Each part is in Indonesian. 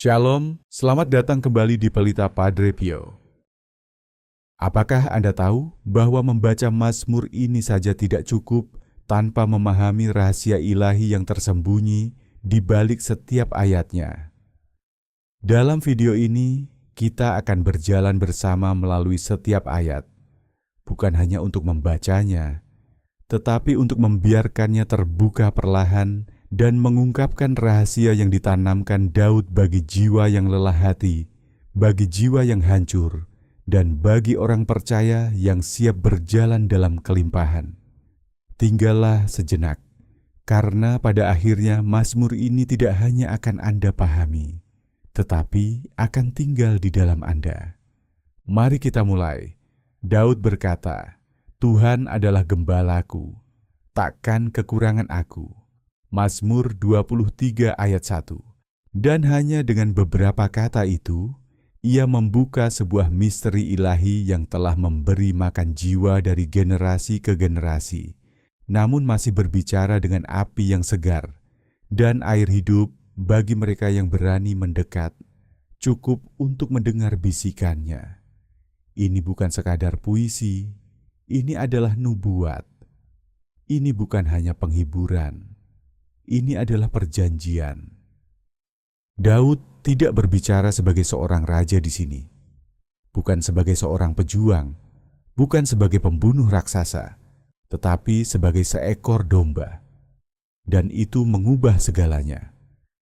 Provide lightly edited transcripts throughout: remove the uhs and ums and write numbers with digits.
Shalom, selamat datang kembali di Pelita Padre Pio. Apakah Anda tahu bahwa membaca Mazmur ini saja tidak cukup tanpa memahami rahasia ilahi yang tersembunyi di balik setiap ayatnya? Dalam video ini, kita akan berjalan bersama melalui setiap ayat, bukan hanya untuk membacanya, tetapi untuk membiarkannya terbuka perlahan dan mengungkapkan rahasia yang ditanamkan Daud bagi jiwa yang lelah hati, bagi jiwa yang hancur, dan bagi orang percaya yang siap berjalan dalam kelimpahan. Tinggallah sejenak, karena pada akhirnya Mazmur ini tidak hanya akan Anda pahami, tetapi akan tinggal di dalam Anda. Mari kita mulai. Daud berkata, "Tuhan adalah gembalaku, takkan kekurangan aku." Mazmur 23 ayat 1. Dan hanya dengan beberapa kata itu, ia membuka sebuah misteri ilahi yang telah memberi makan jiwa dari generasi ke generasi, namun masih berbicara dengan api yang segar dan air hidup bagi mereka yang berani mendekat, cukup untuk mendengar bisikannya. Ini bukan sekadar puisi, ini adalah nubuat. Ini bukan hanya penghiburan. Ini adalah perjanjian. Daud tidak berbicara sebagai seorang raja di sini, bukan sebagai seorang pejuang, bukan sebagai pembunuh raksasa, tetapi sebagai seekor domba. Dan itu mengubah segalanya.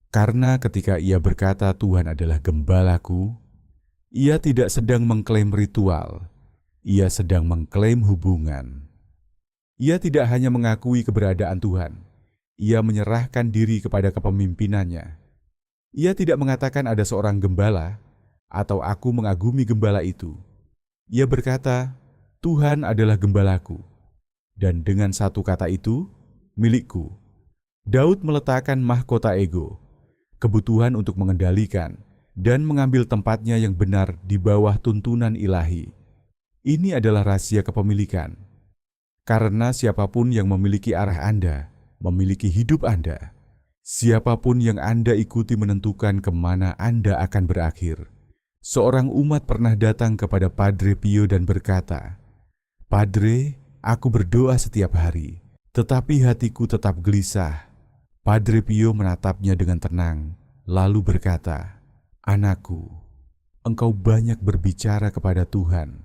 Karena ketika ia berkata Tuhan adalah gembalaku, ia tidak sedang mengklaim ritual, ia sedang mengklaim hubungan. Ia tidak hanya mengakui keberadaan Tuhan, ia menyerahkan diri kepada kepemimpinannya. Ia tidak mengatakan ada seorang gembala, atau aku mengagumi gembala itu. Ia berkata, Tuhan adalah gembalaku. Dan dengan satu kata itu, milikku. Daud meletakkan mahkota ego, kebutuhan untuk mengendalikan, dan mengambil tempatnya yang benar di bawah tuntunan ilahi. Ini adalah rahasia kepemilikan. Karena siapapun yang memiliki arah Anda, memiliki hidup Anda. Siapapun yang Anda ikuti menentukan kemana Anda akan berakhir. Seorang umat pernah datang kepada Padre Pio dan berkata, "Padre, aku berdoa setiap hari, tetapi hatiku tetap gelisah." Padre Pio menatapnya dengan tenang, lalu berkata, "Anakku, engkau banyak berbicara kepada Tuhan,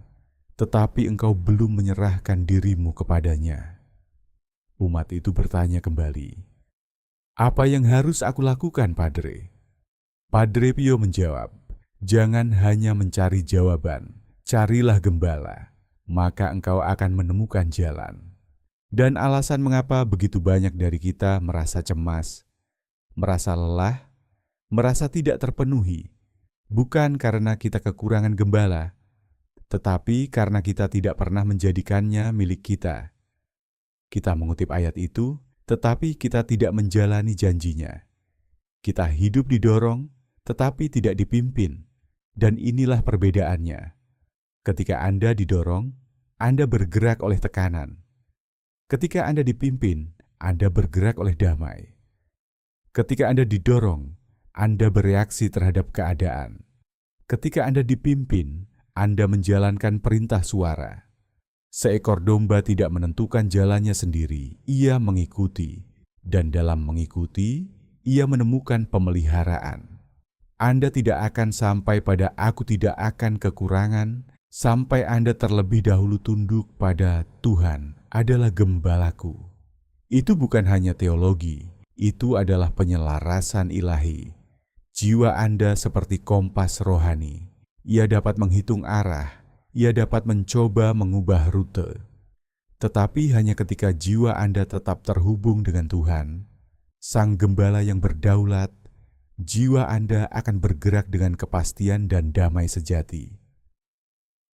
tetapi engkau belum menyerahkan dirimu kepadanya." Umat itu bertanya kembali, "Apa yang harus aku lakukan, Padre?" Padre Pio menjawab, "Jangan hanya mencari jawaban, carilah gembala, maka engkau akan menemukan jalan." Dan alasan mengapa begitu banyak dari kita merasa cemas, merasa lelah, merasa tidak terpenuhi, bukan karena kita kekurangan gembala, tetapi karena kita tidak pernah menjadikannya milik kita. Kita mengutip ayat itu, tetapi kita tidak menjalani janjinya. Kita hidup didorong, tetapi tidak dipimpin. Dan inilah perbedaannya. Ketika Anda didorong, Anda bergerak oleh tekanan. Ketika Anda dipimpin, Anda bergerak oleh damai. Ketika Anda didorong, Anda bereaksi terhadap keadaan. Ketika Anda dipimpin, Anda menjalankan perintah suara. Seekor domba tidak menentukan jalannya sendiri, ia mengikuti, dan dalam mengikuti, ia menemukan pemeliharaan. Anda tidak akan sampai pada aku tidak akan kekurangan, sampai Anda terlebih dahulu tunduk pada Tuhan adalah gembalaku. Itu bukan hanya teologi, itu adalah penyelarasan ilahi. Jiwa Anda seperti kompas rohani, ia dapat menghitung arah, ia dapat mencoba mengubah rute. Tetapi hanya ketika jiwa Anda tetap terhubung dengan Tuhan, Sang Gembala yang berdaulat, jiwa Anda akan bergerak dengan kepastian dan damai sejati.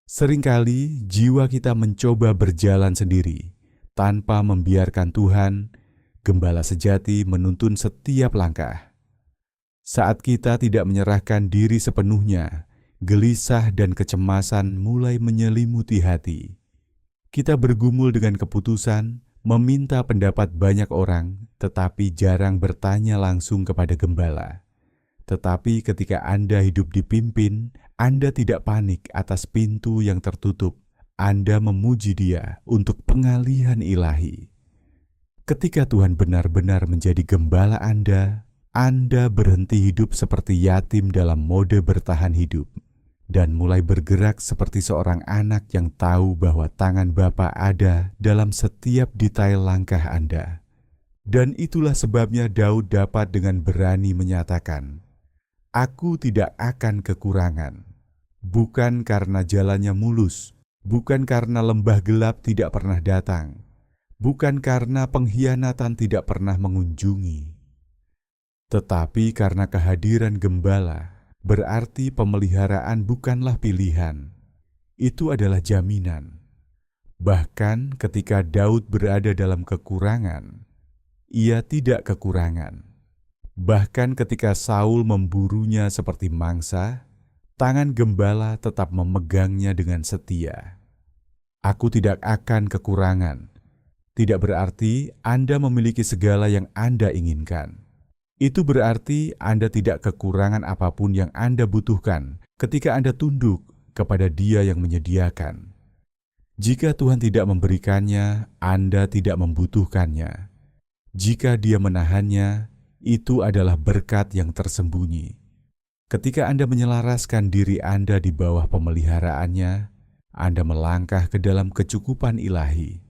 Seringkali jiwa kita mencoba berjalan sendiri, tanpa membiarkan Tuhan, Gembala sejati, menuntun setiap langkah. Saat kita tidak menyerahkan diri sepenuhnya, gelisah dan kecemasan mulai menyelimuti hati. Kita bergumul dengan keputusan, meminta pendapat banyak orang, tetapi jarang bertanya langsung kepada Gembala. Tetapi ketika Anda hidup dipimpin, Anda tidak panik atas pintu yang tertutup. Anda memuji Dia untuk pengalihan ilahi. Ketika Tuhan benar-benar menjadi gembala Anda berhenti hidup seperti yatim dalam mode bertahan hidup dan mulai bergerak seperti seorang anak yang tahu bahwa tangan Bapa ada dalam setiap detail langkah Anda. Dan itulah sebabnya Daud dapat dengan berani menyatakan, "Aku tidak akan kekurangan." Bukan karena jalannya mulus, bukan karena lembah gelap tidak pernah datang, bukan karena pengkhianatan tidak pernah mengunjungi, tetapi karena kehadiran gembala. Berarti pemeliharaan bukanlah pilihan, itu adalah jaminan. Bahkan ketika Daud berada dalam kekurangan, ia tidak kekurangan. Bahkan ketika Saul memburunya seperti mangsa, tangan gembala tetap memegangnya dengan setia. Aku tidak akan kekurangan. Tidak berarti Anda memiliki segala yang Anda inginkan. Itu berarti Anda tidak kekurangan apapun yang Anda butuhkan ketika Anda tunduk kepada Dia yang menyediakan. Jika Tuhan tidak memberikannya, Anda tidak membutuhkannya. Jika Dia menahannya, itu adalah berkat yang tersembunyi. Ketika Anda menyelaraskan diri Anda di bawah pemeliharaannya, Anda melangkah ke dalam kecukupan ilahi.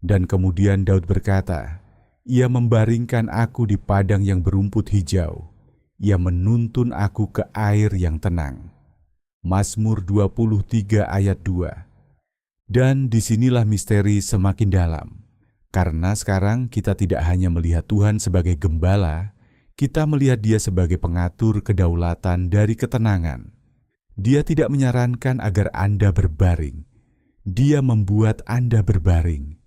Dan kemudian Daud berkata, "Ia membaringkan aku di padang yang berumput hijau. Ia menuntun aku ke air yang tenang." Mazmur 23 ayat 2. Dan disinilah misteri semakin dalam. Karena sekarang kita tidak hanya melihat Tuhan sebagai gembala, kita melihat Dia sebagai pengatur kedaulatan dari ketenangan. Dia tidak menyarankan agar Anda berbaring. Dia membuat Anda berbaring.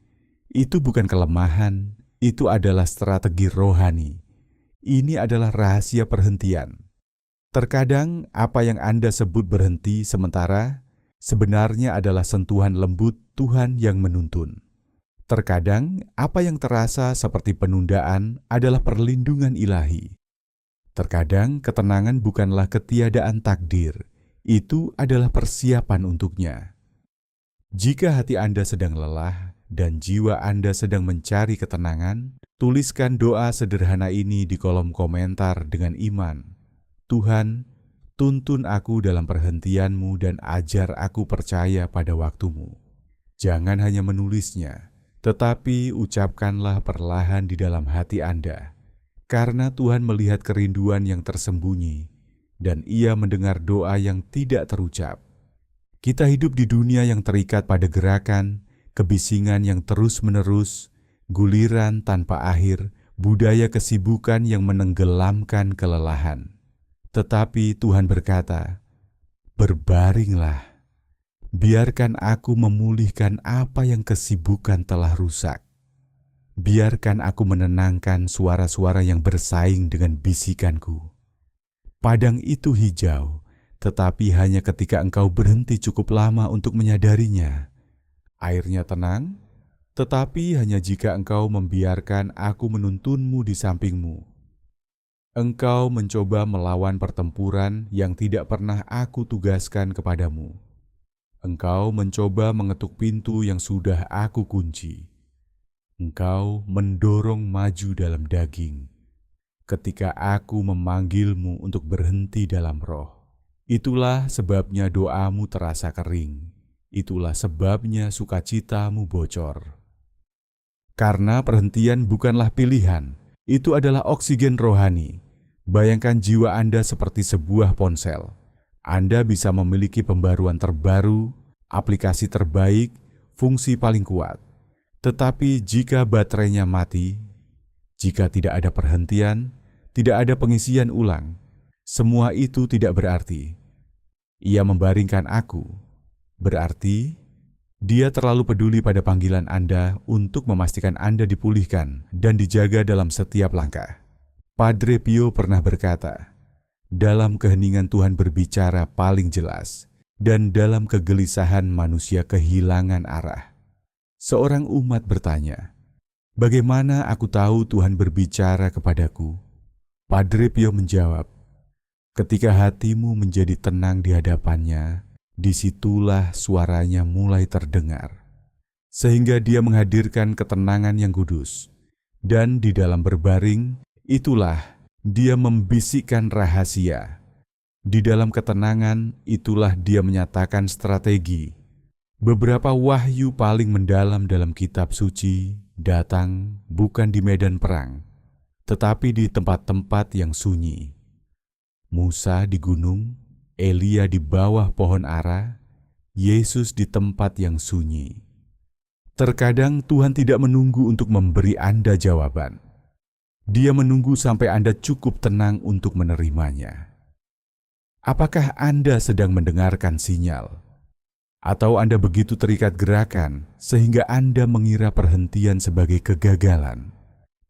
Itu bukan kelemahan, itu adalah strategi rohani. Ini adalah rahasia perhentian. Terkadang apa yang Anda sebut berhenti sementara sebenarnya adalah sentuhan lembut Tuhan yang menuntun. Terkadang, apa yang terasa seperti penundaan adalah perlindungan ilahi. Terkadang, ketenangan bukanlah ketiadaan takdir, itu adalah persiapan untuknya. Jika hati Anda sedang lelah dan jiwa Anda sedang mencari ketenangan, tuliskan doa sederhana ini di kolom komentar dengan iman. Tuhan, tuntun aku dalam perhentian-Mu dan ajar aku percaya pada waktu-Mu. Jangan hanya menulisnya, tetapi ucapkanlah perlahan di dalam hati Anda, karena Tuhan melihat kerinduan yang tersembunyi, dan Ia mendengar doa yang tidak terucap. Kita hidup di dunia yang terikat pada gerakan, kebisingan yang terus-menerus, guliran tanpa akhir, budaya kesibukan yang menenggelamkan kelelahan. Tetapi Tuhan berkata, "Berbaringlah. Biarkan aku memulihkan apa yang kesibukan telah rusak. Biarkan aku menenangkan suara-suara yang bersaing dengan bisikanku. Padang itu hijau, tetapi hanya ketika engkau berhenti cukup lama untuk menyadarinya. Airnya tenang, tetapi hanya jika engkau membiarkan aku menuntunmu di sampingmu. Engkau mencoba melawan pertempuran yang tidak pernah aku tugaskan kepadamu. Engkau mencoba mengetuk pintu yang sudah aku kunci. Engkau mendorong maju dalam daging. Ketika aku memanggilmu untuk berhenti dalam roh, itulah sebabnya doamu terasa kering. Itulah sebabnya sukacitamu bocor. Karena perhentian bukanlah pilihan, itu adalah oksigen rohani. Bayangkan jiwa Anda seperti sebuah ponsel. Anda bisa memiliki pembaruan terbaru, aplikasi terbaik, fungsi paling kuat. Tetapi jika baterainya mati, jika tidak ada perhentian, tidak ada pengisian ulang, semua itu tidak berarti. Ia membaringkan aku, berarti Dia terlalu peduli pada panggilan Anda untuk memastikan Anda dipulihkan dan dijaga dalam setiap langkah. Padre Pio pernah berkata, "Dalam keheningan Tuhan berbicara paling jelas, dan dalam kegelisahan manusia kehilangan arah." Seorang umat bertanya, "Bagaimana aku tahu Tuhan berbicara kepadaku?" Padre Pio menjawab, Ketika hatimu menjadi tenang di hadapannya, disitulah suaranya mulai terdengar, sehingga Dia menghadirkan ketenangan yang kudus. Dan di dalam berbaring, itulah Dia membisikkan rahasia. Di dalam ketenangan, itulah Dia menyatakan strategi. Beberapa wahyu paling mendalam dalam kitab suci datang bukan di medan perang, tetapi di tempat-tempat yang sunyi. Musa di gunung, Elia di bawah pohon ara, Yesus di tempat yang sunyi. Terkadang Tuhan tidak menunggu untuk memberi Anda jawaban. Dia menunggu sampai Anda cukup tenang untuk menerimanya. Apakah Anda sedang mendengarkan sinyal? Atau Anda begitu terikat gerakan sehingga Anda mengira perhentian sebagai kegagalan?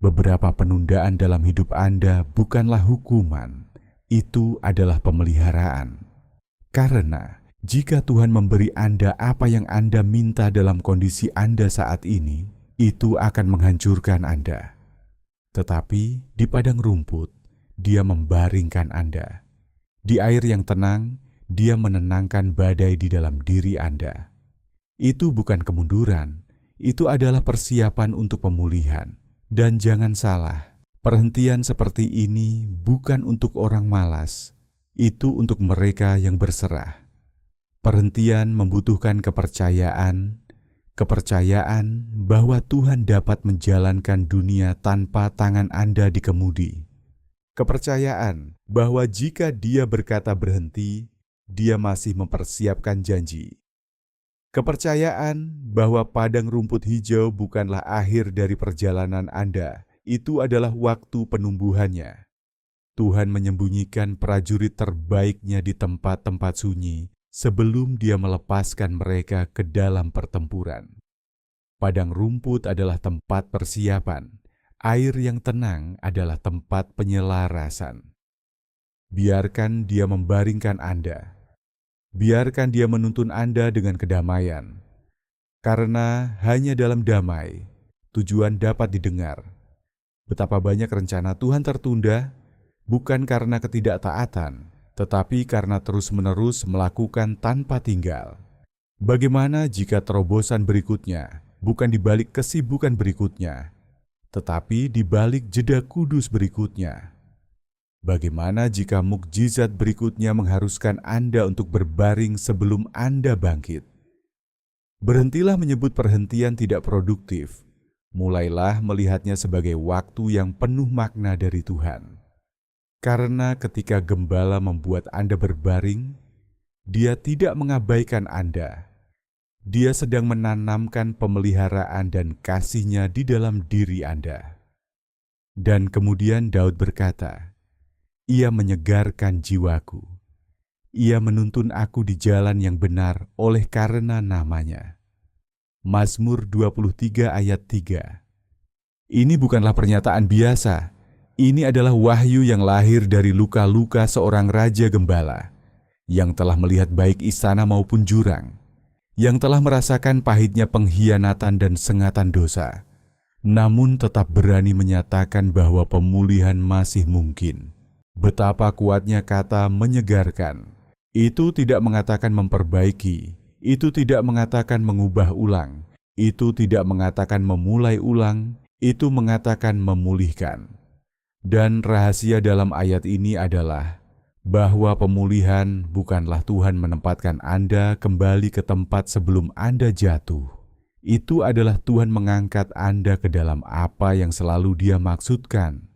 Beberapa penundaan dalam hidup Anda bukanlah hukuman. Itu adalah pemeliharaan. Karena jika Tuhan memberi Anda apa yang Anda minta dalam kondisi Anda saat ini, itu akan menghancurkan Anda. Tetapi di padang rumput, Dia membaringkan Anda. Di air yang tenang, Dia menenangkan badai di dalam diri Anda. Itu bukan kemunduran, itu adalah persiapan untuk pemulihan. Dan jangan salah, perhentian seperti ini bukan untuk orang malas, itu untuk mereka yang berserah. Perhentian membutuhkan kepercayaan bahwa Tuhan dapat menjalankan dunia tanpa tangan Anda dikemudi. Kepercayaan bahwa jika Dia berkata berhenti, Dia masih mempersiapkan janji. Kepercayaan bahwa padang rumput hijau bukanlah akhir dari perjalanan Anda. Itu adalah waktu penumbuhannya. Tuhan menyembunyikan prajurit terbaiknya di tempat-tempat sunyi sebelum Dia melepaskan mereka ke dalam pertempuran. Padang rumput adalah tempat persiapan. Air yang tenang adalah tempat penyelarasan. Biarkan Dia membaringkan Anda. Biarkan Dia menuntun Anda dengan kedamaian. Karena hanya dalam damai, tujuan dapat didengar. Betapa banyak rencana Tuhan tertunda, bukan karena ketidaktaatan, tetapi karena terus-menerus melakukan tanpa tinggal. Bagaimana jika terobosan berikutnya bukan di balik kesibukan berikutnya, tetapi di balik jeda kudus berikutnya? Bagaimana jika mukjizat berikutnya mengharuskan Anda untuk berbaring sebelum Anda bangkit? Berhentilah menyebut perhentian tidak produktif. Mulailah melihatnya sebagai waktu yang penuh makna dari Tuhan. Karena ketika gembala membuat Anda berbaring, Dia tidak mengabaikan Anda. Dia sedang menanamkan pemeliharaan dan kasih-Nya di dalam diri Anda. Dan kemudian Daud berkata, Ia menyegarkan jiwaku. Ia menuntun aku di jalan yang benar oleh karena nama-Nya. Mazmur 23 ayat 3. Ini bukanlah pernyataan biasa. Ini adalah wahyu yang lahir dari luka-luka seorang raja gembala yang telah melihat baik istana maupun jurang, yang telah merasakan pahitnya pengkhianatan dan sengatan dosa, namun tetap berani menyatakan bahwa pemulihan masih mungkin. Betapa kuatnya kata menyegarkan. Itu tidak mengatakan memperbaiki. Itu tidak mengatakan mengubah ulang, itu tidak mengatakan memulai ulang, itu mengatakan memulihkan. Dan rahasia dalam ayat ini adalah bahwa pemulihan bukanlah Tuhan menempatkan Anda kembali ke tempat sebelum Anda jatuh. Itu adalah Tuhan mengangkat Anda ke dalam apa yang selalu Dia maksudkan,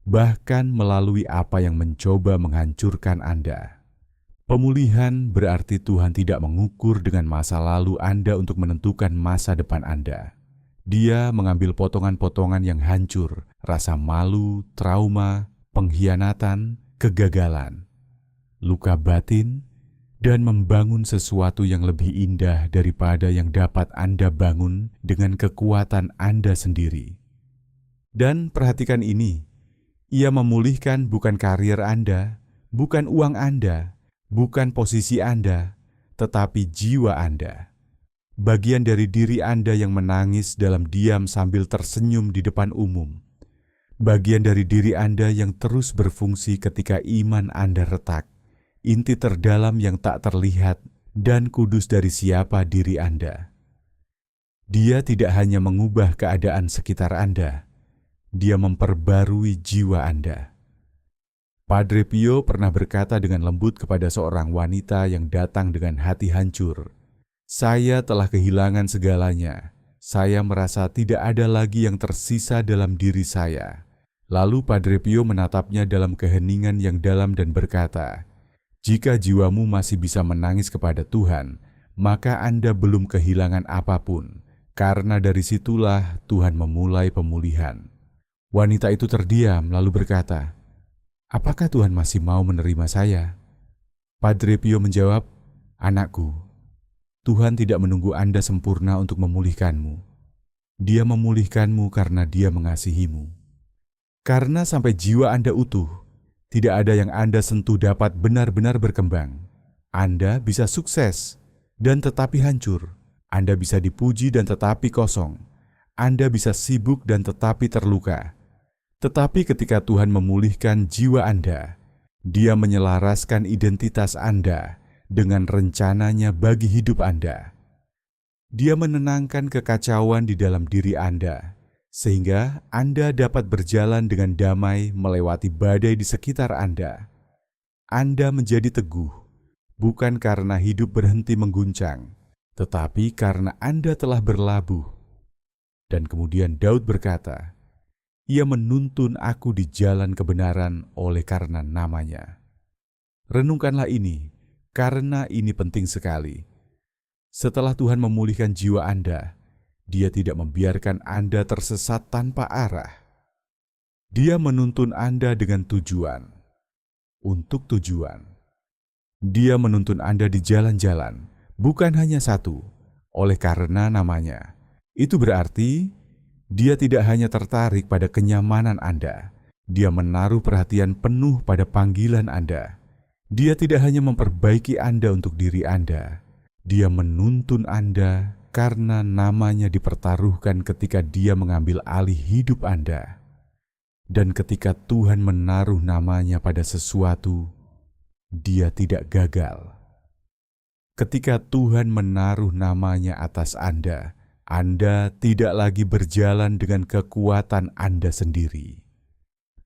bahkan melalui apa yang mencoba menghancurkan Anda. Pemulihan berarti Tuhan tidak mengukur dengan masa lalu Anda untuk menentukan masa depan Anda. Dia mengambil potongan-potongan yang hancur, rasa malu, trauma, pengkhianatan, kegagalan, luka batin, dan membangun sesuatu yang lebih indah daripada yang dapat Anda bangun dengan kekuatan Anda sendiri. Dan perhatikan ini, Ia memulihkan bukan karier Anda, bukan uang Anda, bukan posisi Anda, tetapi jiwa Anda. Bagian dari diri Anda yang menangis dalam diam sambil tersenyum di depan umum. bagian dari diri Anda yang terus berfungsi ketika iman Anda retak, inti terdalam yang tak terlihat dan kudus dari siapa diri Anda. Dia tidak hanya mengubah keadaan sekitar Anda, dia memperbarui jiwa Anda. Padre Pio pernah berkata dengan lembut kepada seorang wanita yang datang dengan hati hancur, "Saya telah kehilangan segalanya. Saya merasa tidak ada lagi yang tersisa dalam diri saya." Lalu Padre Pio menatapnya dalam keheningan yang dalam dan berkata, "Jika jiwamu masih bisa menangis kepada Tuhan, maka Anda belum kehilangan apapun, karena dari situlah Tuhan memulai pemulihan." Wanita itu terdiam lalu berkata, "Apakah Tuhan masih mau menerima saya?" Padre Pio menjawab, "Anakku, Tuhan tidak menunggu Anda sempurna untuk memulihkanmu. Dia memulihkanmu karena Dia mengasihimu. Karena sampai jiwa Anda utuh, tidak ada yang Anda sentuh dapat benar-benar berkembang. Anda bisa sukses dan tetapi hancur. Anda bisa dipuji dan tetapi kosong. Anda bisa sibuk dan tetapi terluka. Tetapi ketika Tuhan memulihkan jiwa Anda, Dia menyelaraskan identitas Anda dengan rencananya bagi hidup Anda. Dia menenangkan kekacauan di dalam diri Anda, sehingga Anda dapat berjalan dengan damai melewati badai di sekitar Anda. Anda menjadi teguh, bukan karena hidup berhenti mengguncang, tetapi karena Anda telah berlabuh. Dan kemudian Daud berkata, "Ia menuntun aku di jalan kebenaran oleh karena namanya." Renungkanlah ini, karena ini penting sekali. Setelah Tuhan memulihkan jiwa Anda, Dia tidak membiarkan Anda tersesat tanpa arah. Dia menuntun Anda dengan tujuan, untuk tujuan. Dia menuntun Anda di jalan-jalan, bukan hanya satu, oleh karena namanya. Itu berarti Dia tidak hanya tertarik pada kenyamanan Anda, Dia menaruh perhatian penuh pada panggilan Anda. Dia tidak hanya memperbaiki Anda untuk diri Anda, Dia menuntun Anda karena namanya dipertaruhkan ketika Dia mengambil alih hidup Anda. Dan ketika Tuhan menaruh namanya pada sesuatu, Dia tidak gagal. Ketika Tuhan menaruh namanya atas Anda tidak lagi berjalan dengan kekuatan Anda sendiri.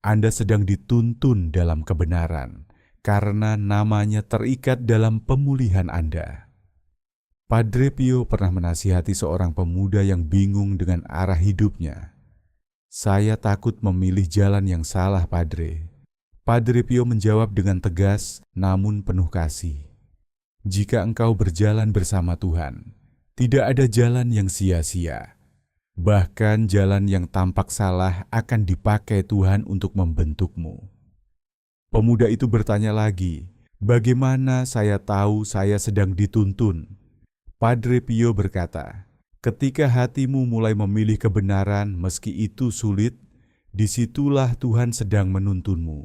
Anda sedang dituntun dalam kebenaran, karena namanya terikat dalam pemulihan Anda. Padre Pio pernah menasihati seorang pemuda yang bingung dengan arah hidupnya. "Saya takut memilih jalan yang salah, Padre." Padre Pio menjawab dengan tegas namun penuh kasih. "Jika engkau berjalan bersama Tuhan, tidak ada jalan yang sia-sia. Bahkan jalan yang tampak salah akan dipakai Tuhan untuk membentukmu." Pemuda itu bertanya lagi, "Bagaimana saya tahu saya sedang dituntun?" Padre Pio berkata, "Ketika hatimu mulai memilih kebenaran meski itu sulit, disitulah Tuhan sedang menuntunmu."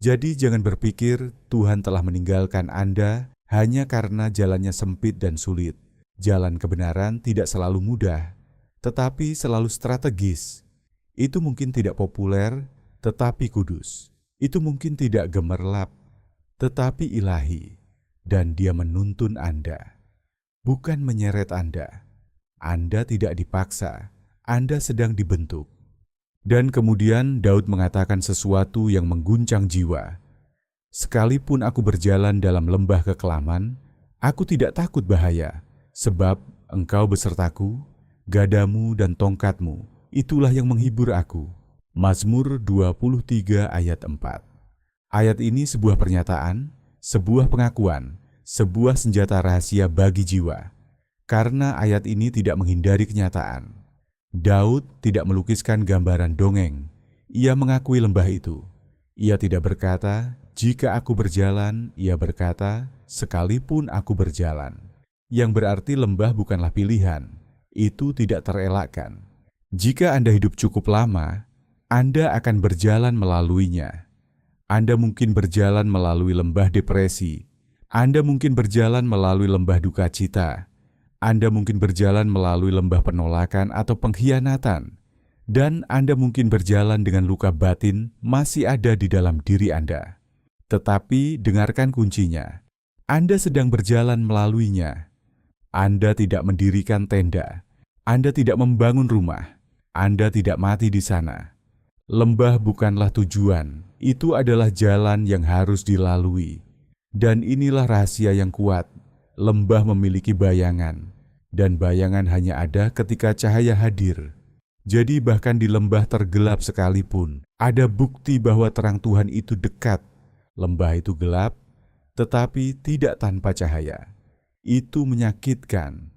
Jadi jangan berpikir Tuhan telah meninggalkan Anda hanya karena jalannya sempit dan sulit. Jalan kebenaran tidak selalu mudah, tetapi selalu strategis. Itu mungkin tidak populer, tetapi kudus. Itu mungkin tidak gemerlap, tetapi ilahi. Dan Dia menuntun Anda, bukan menyeret Anda. Anda tidak dipaksa, Anda sedang dibentuk. Dan kemudian Daud mengatakan sesuatu yang mengguncang jiwa. "Sekalipun aku berjalan dalam lembah kekelaman, aku tidak takut bahaya, sebab Engkau besertaku, gadamu dan tongkatmu, itulah yang menghibur aku." Mazmur 23 ayat 4. Ayat ini sebuah pernyataan, sebuah pengakuan, sebuah senjata rahasia bagi jiwa. Karena ayat ini tidak menghindari kenyataan. Daud tidak melukiskan gambaran dongeng. Ia mengakui lembah itu. Ia tidak berkata, "Jika aku berjalan," ia berkata, "sekalipun aku berjalan." Yang berarti lembah bukanlah pilihan. Itu tidak terelakkan. Jika Anda hidup cukup lama, Anda akan berjalan melaluinya. Anda mungkin berjalan melalui lembah depresi. Anda mungkin berjalan melalui lembah duka cita. Anda mungkin berjalan melalui lembah penolakan atau pengkhianatan. Dan Anda mungkin berjalan dengan luka batin masih ada di dalam diri Anda. Tetapi dengarkan kuncinya. Anda sedang berjalan melaluinya. Anda tidak mendirikan tenda. Anda tidak membangun rumah. Anda tidak mati di sana. Lembah bukanlah tujuan. Itu adalah jalan yang harus dilalui. Dan inilah rahasia yang kuat. Lembah memiliki bayangan. Dan bayangan hanya ada ketika cahaya hadir. Jadi bahkan di lembah tergelap sekalipun, ada bukti bahwa terang Tuhan itu dekat. Lembah itu gelap, tetapi tidak tanpa cahaya. Itu menyakitkan,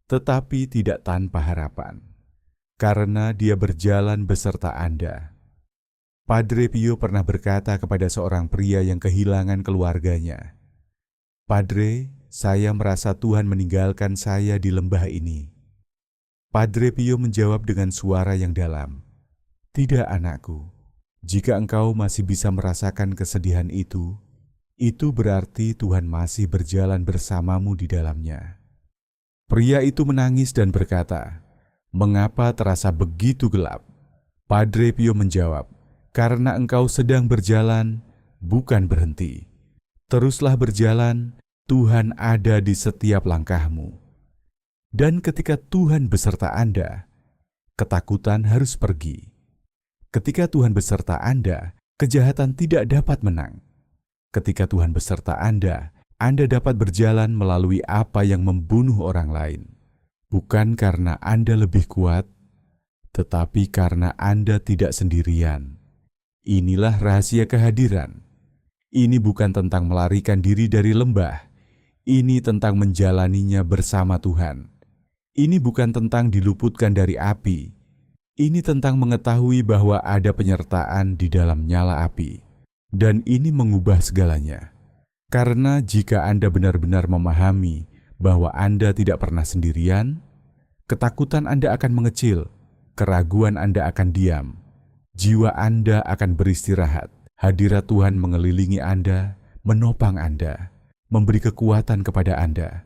tetapi tidak tanpa harapan. Karena dia berjalan beserta Anda. Padre Pio pernah berkata kepada seorang pria yang kehilangan keluarganya, "Padre, saya merasa Tuhan meninggalkan saya di lembah ini." Padre Pio menjawab dengan suara yang dalam, "Tidak, anakku. Jika engkau masih bisa merasakan kesedihan itu berarti Tuhan masih berjalan bersamamu di dalamnya." Pria itu menangis dan berkata, "Mengapa terasa begitu gelap?" Padre Pio menjawab, "Karena engkau sedang berjalan, bukan berhenti. Teruslah berjalan, Tuhan ada di setiap langkahmu. Dan ketika Tuhan beserta Anda, ketakutan harus pergi. Ketika Tuhan beserta Anda, kejahatan tidak dapat menang. Ketika Tuhan beserta Anda dapat berjalan melalui apa yang membunuh orang lain. Bukan karena Anda lebih kuat, tetapi karena Anda tidak sendirian. Inilah rahasia kehadiran. Ini bukan tentang melarikan diri dari lembah. Ini tentang menjalaninya bersama Tuhan. Ini bukan tentang diluputkan dari api. Ini tentang mengetahui bahwa ada penyertaan di dalam nyala api. Dan ini mengubah segalanya. Karena jika Anda benar-benar memahami bahwa Anda tidak pernah sendirian, ketakutan Anda akan mengecil, keraguan Anda akan diam, jiwa Anda akan beristirahat, hadirat Tuhan mengelilingi Anda, menopang Anda, memberi kekuatan kepada Anda.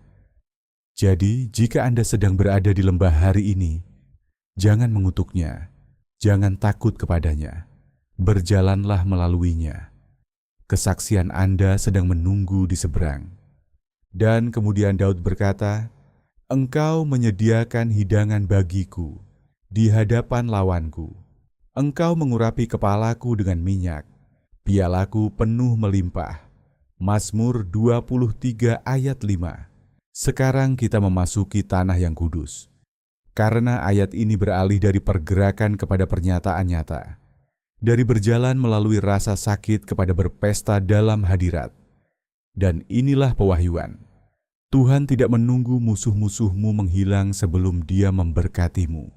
Jadi, jika Anda sedang berada di lembah hari ini, jangan mengutuknya, jangan takut kepadanya, berjalanlah melaluinya. Kesaksian Anda sedang menunggu di seberang. Dan kemudian Daud berkata, "Engkau menyediakan hidangan bagiku di hadapan lawanku. Engkau mengurapi kepalaku dengan minyak, pialaku penuh melimpah." Mazmur 23 ayat 5. Sekarang kita memasuki tanah yang kudus. Karena ayat ini beralih dari pergerakan kepada pernyataan nyata. Dari berjalan melalui rasa sakit kepada berpesta dalam hadirat. Dan inilah pewahyuan. Tuhan tidak menunggu musuh-musuhmu menghilang sebelum Dia memberkatimu.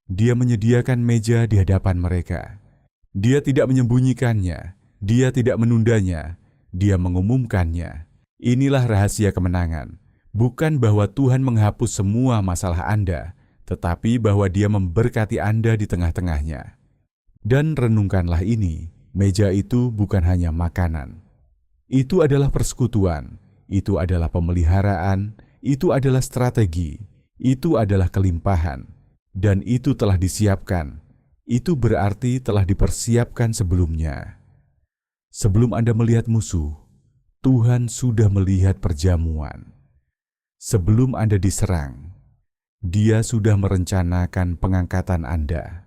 Dia menyediakan meja di hadapan mereka. Dia tidak menyembunyikannya. Dia tidak menundanya. Dia mengumumkannya. Inilah rahasia kemenangan. Bukan bahwa Tuhan menghapus semua masalah Anda, tetapi bahwa Dia memberkati Anda di tengah-tengahnya. Dan renungkanlah ini, meja itu bukan hanya makanan. Itu adalah persekutuan, itu adalah pemeliharaan, itu adalah strategi, itu adalah kelimpahan, dan itu telah disiapkan. Itu berarti telah dipersiapkan sebelumnya. Sebelum Anda melihat musuh, Tuhan sudah melihat perjamuan. Sebelum Anda diserang, Dia sudah merencanakan pengangkatan Anda.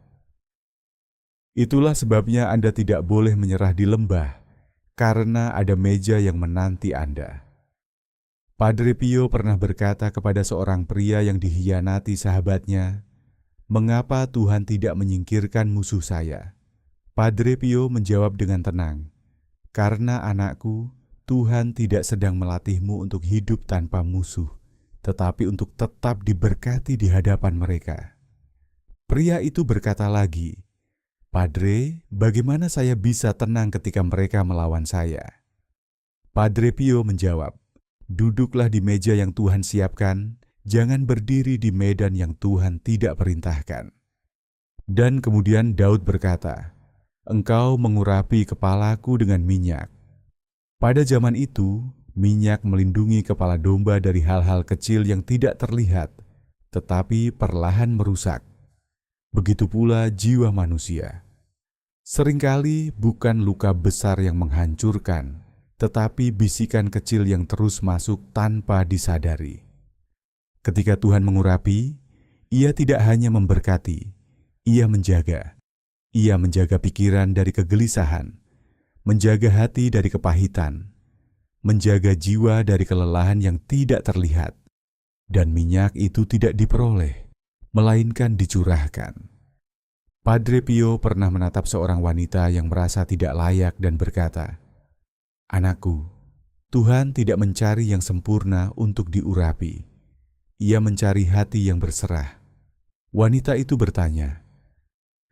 Itulah sebabnya Anda tidak boleh menyerah di lembah, karena ada meja yang menanti Anda. Padre Pio pernah berkata kepada seorang pria yang dikhianati sahabatnya, "Mengapa Tuhan tidak menyingkirkan musuh saya?" Padre Pio menjawab dengan tenang, "Karena anakku, Tuhan tidak sedang melatihmu untuk hidup tanpa musuh, tetapi untuk tetap diberkati di hadapan mereka." Pria itu berkata lagi, "Padre, bagaimana saya bisa tenang ketika mereka melawan saya?" Padre Pio menjawab, "Duduklah di meja yang Tuhan siapkan, jangan berdiri di medan yang Tuhan tidak perintahkan." Dan kemudian Daud berkata, "Engkau mengurapi kepalaku dengan minyak." Pada zaman itu, minyak melindungi kepala domba dari hal-hal kecil yang tidak terlihat, tetapi perlahan merusak. Begitu pula jiwa manusia. Seringkali bukan luka besar yang menghancurkan, tetapi bisikan kecil yang terus masuk tanpa disadari. Ketika Tuhan mengurapi, Ia tidak hanya memberkati, Ia menjaga. Ia menjaga pikiran dari kegelisahan, menjaga hati dari kepahitan, menjaga jiwa dari kelelahan yang tidak terlihat, dan minyak itu tidak diperoleh, melainkan dicurahkan. Padre Pio pernah menatap seorang wanita yang merasa tidak layak dan berkata, "Anakku, Tuhan tidak mencari yang sempurna untuk diurapi. Ia mencari hati yang berserah." Wanita itu bertanya,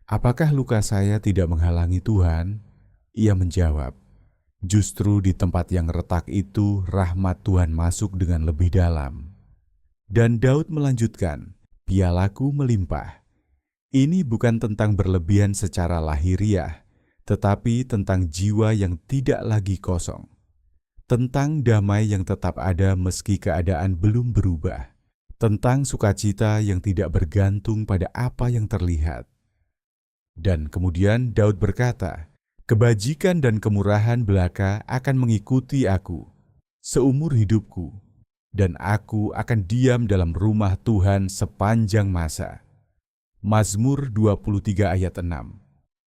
"Apakah luka saya tidak menghalangi Tuhan?" Ia menjawab, "Justru di tempat yang retak itu rahmat Tuhan masuk dengan lebih dalam." Dan Daud melanjutkan, "Pialaku melimpah." Ini bukan tentang berlebihan secara lahiriah, tetapi tentang jiwa yang tidak lagi kosong. Tentang damai yang tetap ada meski keadaan belum berubah. Tentang sukacita yang tidak bergantung pada apa yang terlihat. Dan kemudian Daud berkata, "Kebajikan dan kemurahan belaka akan mengikuti aku seumur hidupku, dan aku akan diam dalam rumah Tuhan sepanjang masa." Mazmur 23 ayat 6.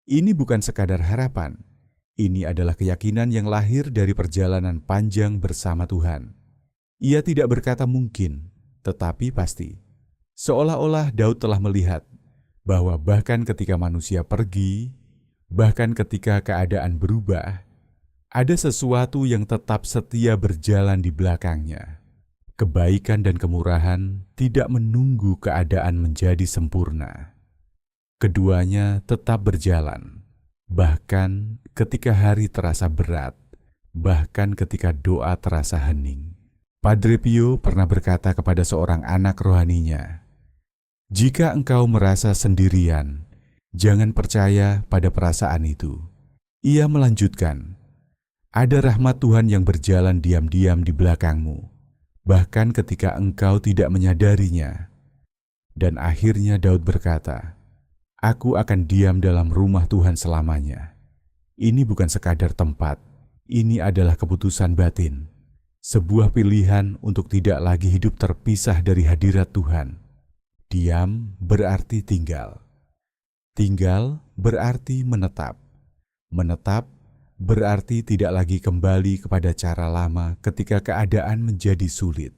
Ini bukan sekadar harapan, ini adalah keyakinan yang lahir dari perjalanan panjang bersama Tuhan. Ia tidak berkata mungkin, tetapi pasti. Seolah-olah Daud telah melihat bahwa bahkan ketika manusia pergi, bahkan ketika keadaan berubah, ada sesuatu yang tetap setia berjalan di belakangnya. Kebaikan dan kemurahan tidak menunggu keadaan menjadi sempurna. Keduanya tetap berjalan, bahkan ketika hari terasa berat, bahkan ketika doa terasa hening. Padre Pio pernah berkata kepada seorang anak rohaninya, "Jika engkau merasa sendirian, jangan percaya pada perasaan itu." Ia melanjutkan, "Ada rahmat Tuhan yang berjalan diam-diam di belakangmu, bahkan ketika engkau tidak menyadarinya." Dan akhirnya Daud berkata, "Aku akan diam dalam rumah Tuhan selamanya." Ini bukan sekadar tempat, ini adalah keputusan batin. Sebuah pilihan untuk tidak lagi hidup terpisah dari hadirat Tuhan. Diam berarti tinggal. Tinggal berarti menetap. Menetap berarti tidak lagi kembali kepada cara lama ketika keadaan menjadi sulit.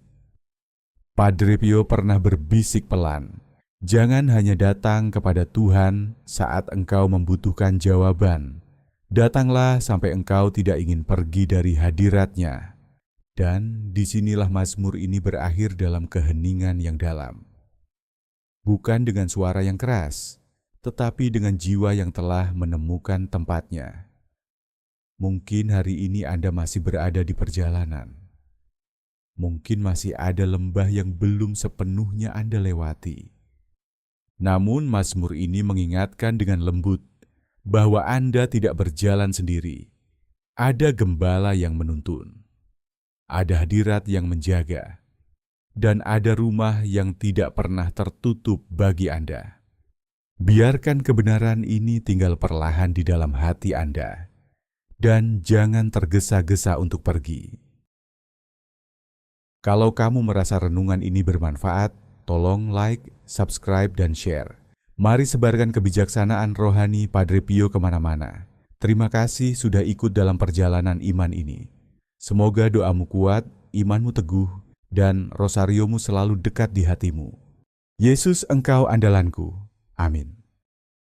Padre Pio pernah berbisik pelan, "Jangan hanya datang kepada Tuhan saat engkau membutuhkan jawaban. Datanglah sampai engkau tidak ingin pergi dari hadirat-Nya." Dan disinilah Mazmur ini berakhir dalam keheningan yang dalam. Bukan dengan suara yang keras, tetapi dengan jiwa yang telah menemukan tempatnya. Mungkin hari ini Anda masih berada di perjalanan. Mungkin masih ada lembah yang belum sepenuhnya Anda lewati. Namun Mazmur ini mengingatkan dengan lembut bahwa Anda tidak berjalan sendiri. Ada gembala yang menuntun. Ada hadirat yang menjaga, dan ada rumah yang tidak pernah tertutup bagi Anda. Biarkan kebenaran ini tinggal perlahan di dalam hati Anda, dan jangan tergesa-gesa untuk pergi. Kalau kamu merasa renungan ini bermanfaat, tolong like, subscribe, dan share. Mari sebarkan kebijaksanaan rohani Padre Pio kemana-mana. Terima kasih sudah ikut dalam perjalanan iman ini. Semoga doamu kuat, imanmu teguh, dan rosariomu selalu dekat di hatimu. Yesus engkau andalanku. Amin.